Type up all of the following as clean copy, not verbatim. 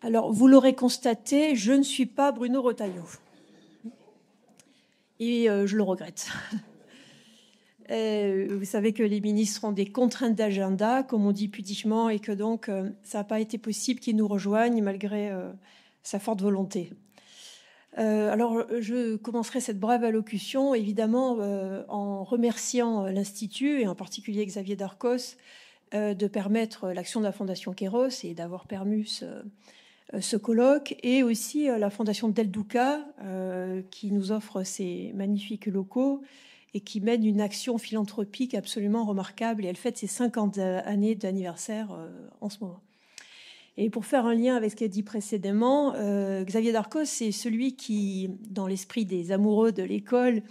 Alors, vous l'aurez constaté, je ne suis pas Bruno Retailleau. Et je le regrette. Vous savez que les ministres ont des contraintes d'agenda, comme on dit pudiquement, et que donc ça n'a pas été possible qu'ils nous rejoignent malgré sa forte volonté. Alors, je commencerai cette brève allocution, évidemment, en remerciant l'Institut, et en particulier Xavier Darcos, de permettre l'action de la Fondation Kéros et d'avoir permis ce colloque, et aussi la Fondation Del Duca, qui nous offre ces magnifiques locaux et qui mène une action philanthropique absolument remarquable. Et elle fête ses 50 années d'anniversaire en ce moment. Et pour faire un lien avec ce qui a dit précédemment, Xavier Darcos, c'est celui qui, dans l'esprit des amoureux de l'école,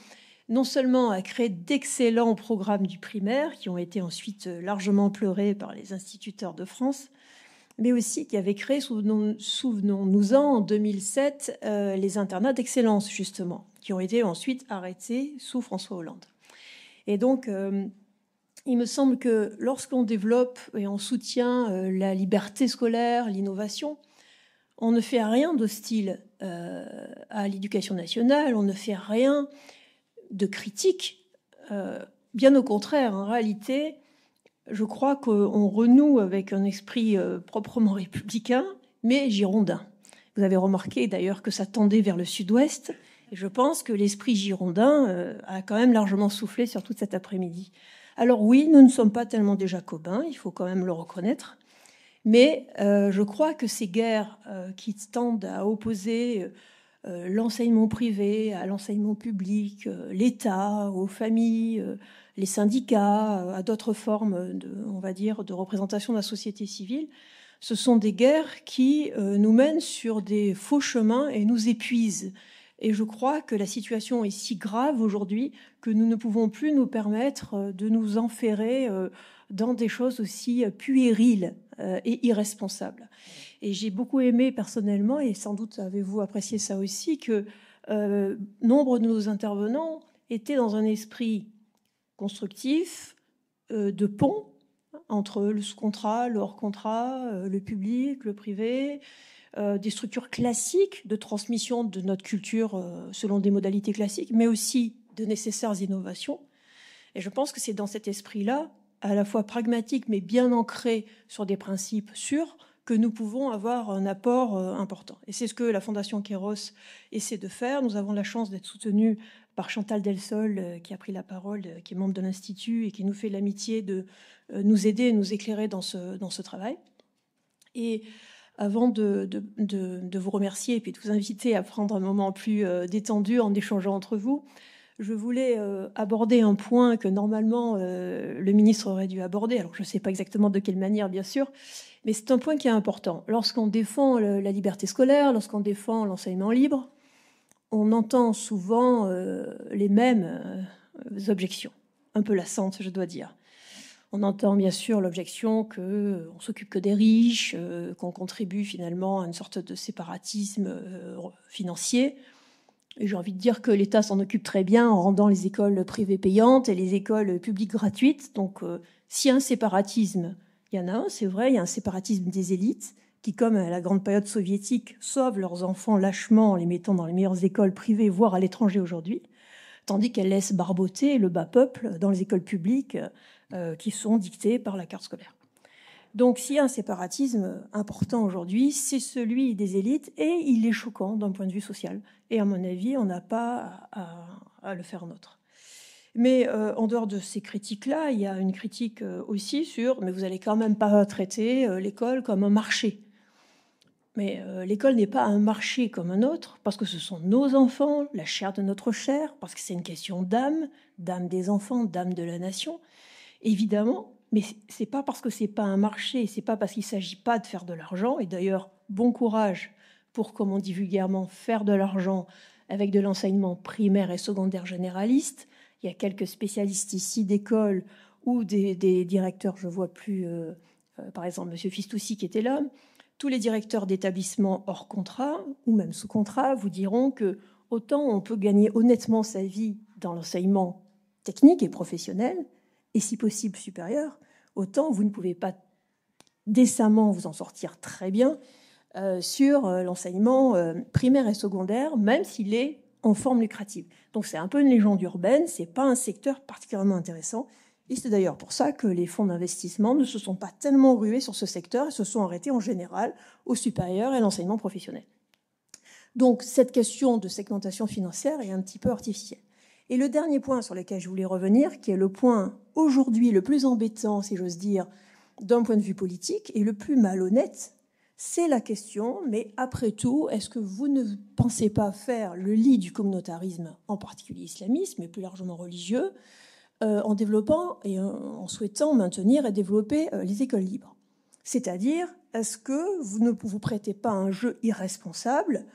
non seulement a créé d'excellents programmes du primaire, qui ont été ensuite largement pleurés par les instituteurs de France, mais aussi qui avait créé, souvenons-nous-en, en 2007, les internats d'excellence, justement, qui ont été ensuite arrêtés sous François Hollande. Et donc, il me semble que lorsqu'on développe et on soutient la liberté scolaire, l'innovation, on ne fait rien d'hostile à l'éducation nationale, on ne fait rien de critique. Bien au contraire, en réalité, je crois qu'on renoue avec un esprit proprement républicain, mais girondin. Vous avez remarqué d'ailleurs que ça tendait vers le sud-ouest, et je pense que l'esprit girondin a quand même largement soufflé sur tout cet après-midi. Alors oui, nous ne sommes pas tellement des jacobins, il faut quand même le reconnaître, mais je crois que ces guerres qui tendent à opposer l'enseignement privé à l'enseignement public, l'État aux familles, les syndicats, à d'autres formes on va dire, de représentation de la société civile, ce sont des guerres qui nous mènent sur des faux chemins et nous épuisent. Et je crois que la situation est si grave aujourd'hui que nous ne pouvons plus nous permettre de nous enferrer dans des choses aussi puériles et irresponsables. Et j'ai beaucoup aimé personnellement, et sans doute avez-vous apprécié ça aussi, que nombre de nos intervenants étaient dans un esprit constructif, de pont entre le sous-contrat, le hors-contrat, le public, le privé, des structures classiques de transmission de notre culture selon des modalités classiques, mais aussi de nécessaires innovations. Et je pense que c'est dans cet esprit-là, à la fois pragmatique, mais bien ancré sur des principes sûrs, que nous pouvons avoir un apport important. Et c'est ce que la Fondation Kéros essaie de faire. Nous avons la chance d'être soutenus par Chantal Delsol, qui a pris la parole, qui est membre de l'Institut et qui nous fait l'amitié de nous aider et nous éclairer dans ce travail. Et avant de vous remercier et puis de vous inviter à prendre un moment plus détendu en échangeant entre vous, je voulais aborder un point que normalement le ministre aurait dû aborder. Alors je ne sais pas exactement de quelle manière, bien sûr, mais c'est un point qui est important. Lorsqu'on défend la liberté scolaire, lorsqu'on défend l'enseignement libre, on entend souvent les mêmes objections, un peu lassantes, je dois dire. On entend bien sûr l'objection qu'on s'occupe que des riches, qu'on contribue finalement à une sorte de séparatisme financier. Et j'ai envie de dire que l'État s'en occupe très bien en rendant les écoles privées payantes et les écoles publiques gratuites. Donc s'il y a un séparatisme, il y en a un, c'est vrai, il y a un séparatisme des élites qui, comme à la grande période soviétique, sauvent leurs enfants lâchement en les mettant dans les meilleures écoles privées, voire à l'étranger aujourd'hui, tandis qu'elles laissent barboter le bas peuple dans les écoles publiques qui sont dictées par la carte scolaire. Donc s'il y a un séparatisme important aujourd'hui, c'est celui des élites, et il est choquant d'un point de vue social. Et à mon avis, on n'a pas à le faire nôtre. Mais en dehors de ces critiques-là, il y a une critique aussi sur « mais vous n'allez quand même pas traiter l'école comme un marché ». Mais l'école n'est pas un marché comme un autre, parce que ce sont nos enfants, la chair de notre chair, parce que c'est une question d'âme, d'âme des enfants, d'âme de la nation, évidemment. Mais c'est pas parce que c'est pas un marché, c'est pas parce qu'il s'agit pas de faire de l'argent. Et d'ailleurs, bon courage pour, comme on dit vulgairement, faire de l'argent avec de l'enseignement primaire et secondaire généraliste. Il y a quelques spécialistes ici d'école ou des directeurs, je vois plus, par exemple, Monsieur Fistoussi qui était là. Tous les directeurs d'établissements hors contrat ou même sous contrat vous diront que autant on peut gagner honnêtement sa vie dans l'enseignement technique et professionnel, et si possible supérieur, autant vous ne pouvez pas décemment vous en sortir très bien sur l'enseignement primaire et secondaire, même s'il est en forme lucrative. Donc c'est un peu une légende urbaine, c'est pas un secteur particulièrement intéressant. Et c'est d'ailleurs pour ça que les fonds d'investissement ne se sont pas tellement rués sur ce secteur et se sont arrêtés en général au supérieur et à l'enseignement professionnel. Donc cette question de segmentation financière est un petit peu artificielle. Et le dernier point sur lequel je voulais revenir, qui est le point aujourd'hui le plus embêtant, si j'ose dire, d'un point de vue politique, et le plus malhonnête, c'est la question, mais après tout, est-ce que vous ne pensez pas faire le lit du communautarisme, en particulier islamiste, mais plus largement religieux, en développant et en souhaitant maintenir et développer les écoles libres? C'est-à-dire, est-ce que vous ne vous prêtez pas à un jeu irresponsable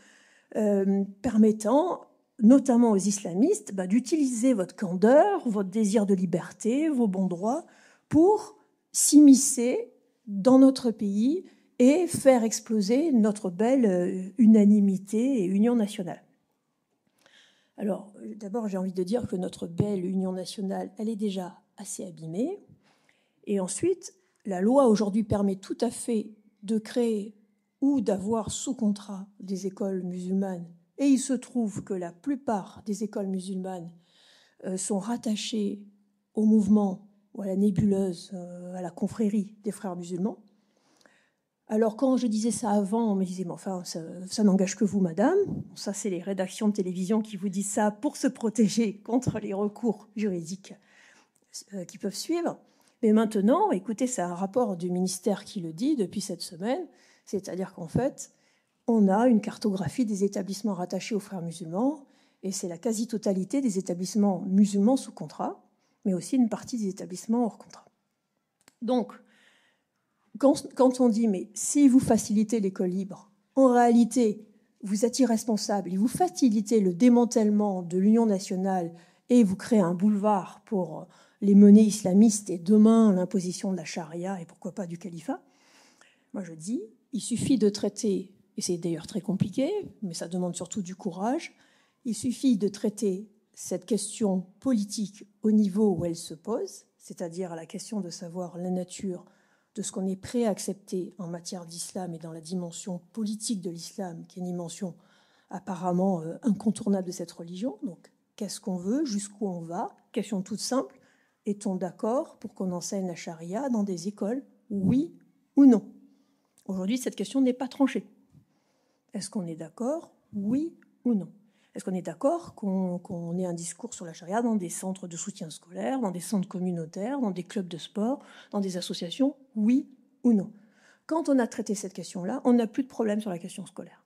permettant notamment aux islamistes d'utiliser votre candeur, votre désir de liberté, vos bons droits, pour s'immiscer dans notre pays et faire exploser notre belle unanimité et union nationale. Alors, d'abord, j'ai envie de dire que notre belle union nationale, elle est déjà assez abîmée. Et ensuite, la loi aujourd'hui permet tout à fait de créer ou d'avoir sous contrat des écoles musulmanes. Et il se trouve que la plupart des écoles musulmanes sont rattachées au mouvement ou à la nébuleuse, à la confrérie des frères musulmans. Alors, quand je disais ça avant, on me disait, mais enfin, ça n'engage que vous, madame. Ça, c'est les rédactions de télévision qui vous disent ça pour se protéger contre les recours juridiques qui peuvent suivre. Mais maintenant, écoutez, c'est un rapport du ministère qui le dit depuis cette semaine, c'est-à-dire qu'en fait, on a une cartographie des établissements rattachés aux frères musulmans, et c'est la quasi-totalité des établissements musulmans sous contrat, mais aussi une partie des établissements hors contrat. Donc, quand on dit, mais si vous facilitez l'école libre, en réalité, vous êtes irresponsable et vous facilitez le démantèlement de l'Union nationale et vous créez un boulevard pour les menées islamistes et demain l'imposition de la charia et pourquoi pas du califat, moi je dis, il suffit de traiter, et c'est d'ailleurs très compliqué, mais ça demande surtout du courage, il suffit de traiter cette question politique au niveau où elle se pose, c'est-à-dire la question de savoir la nature de ce qu'on est prêt à accepter en matière d'islam et dans la dimension politique de l'islam, qui est une dimension apparemment incontournable de cette religion. Donc, qu'est-ce qu'on veut? Jusqu'où on va? Question toute simple. Est-on d'accord pour qu'on enseigne la charia dans des écoles? Oui ou non? Aujourd'hui, cette question n'est pas tranchée. Est-ce qu'on est d'accord? Oui ou non? Est-ce qu'on est d'accord qu'on ait un discours sur la charia dans des centres de soutien scolaire, dans des centres communautaires, dans des clubs de sport, dans des associations? Oui ou non? Quand on a traité cette question-là, on n'a plus de problème sur la question scolaire.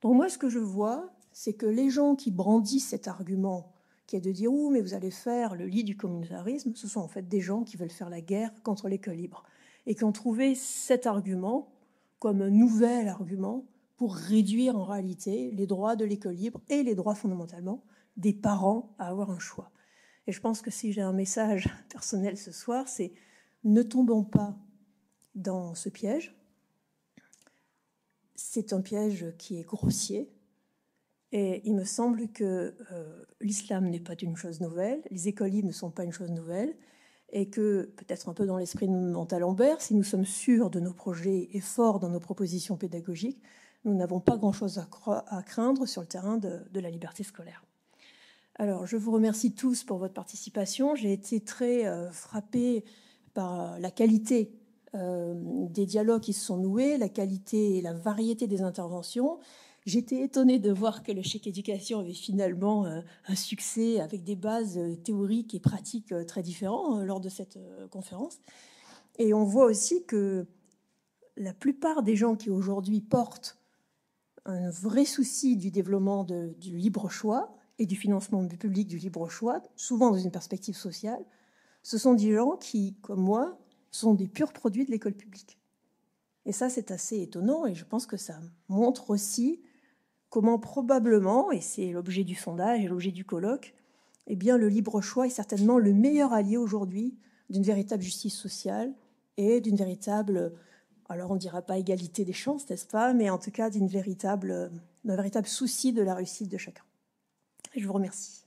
Donc moi, ce que je vois, c'est que les gens qui brandissent cet argument, qui est de dire « Ouh, mais vous allez faire le lit du communautarisme », ce sont en fait des gens qui veulent faire la guerre contre l'école libre et qui ont trouvé cet argument comme un nouvel argument pour réduire en réalité les droits de l'école libre et les droits fondamentalement des parents à avoir un choix. Et je pense que si j'ai un message personnel ce soir, c'est ne tombons pas dans ce piège. C'est un piège qui est grossier et il me semble que l'islam n'est pas une chose nouvelle, les écoles libres ne sont pas une chose nouvelle et que, peut-être un peu dans l'esprit de Montalembert, si nous sommes sûrs de nos projets et forts dans nos propositions pédagogiques, nous n'avons pas grand-chose à craindre sur le terrain de la liberté scolaire. Alors, je vous remercie tous pour votre participation. J'ai été très frappée par la qualité des dialogues qui se sont noués, la qualité et la variété des interventions. J'étais étonnée de voir que le chèque éducation avait finalement un succès avec des bases théoriques et pratiques très différentes lors de cette conférence. Et on voit aussi que la plupart des gens qui aujourd'hui portent un vrai souci du développement du libre choix et du financement public du libre choix, souvent dans une perspective sociale, ce sont des gens qui, comme moi, sont des purs produits de l'école publique. Et ça, c'est assez étonnant et je pense que ça montre aussi comment probablement, et c'est l'objet du sondage et l'objet du colloque, eh bien, le libre choix est certainement le meilleur allié aujourd'hui d'une véritable justice sociale et d'une véritable, alors on ne dira pas égalité des chances, n'est-ce pas, mais en tout cas d'un véritable souci de la réussite de chacun. Et je vous remercie.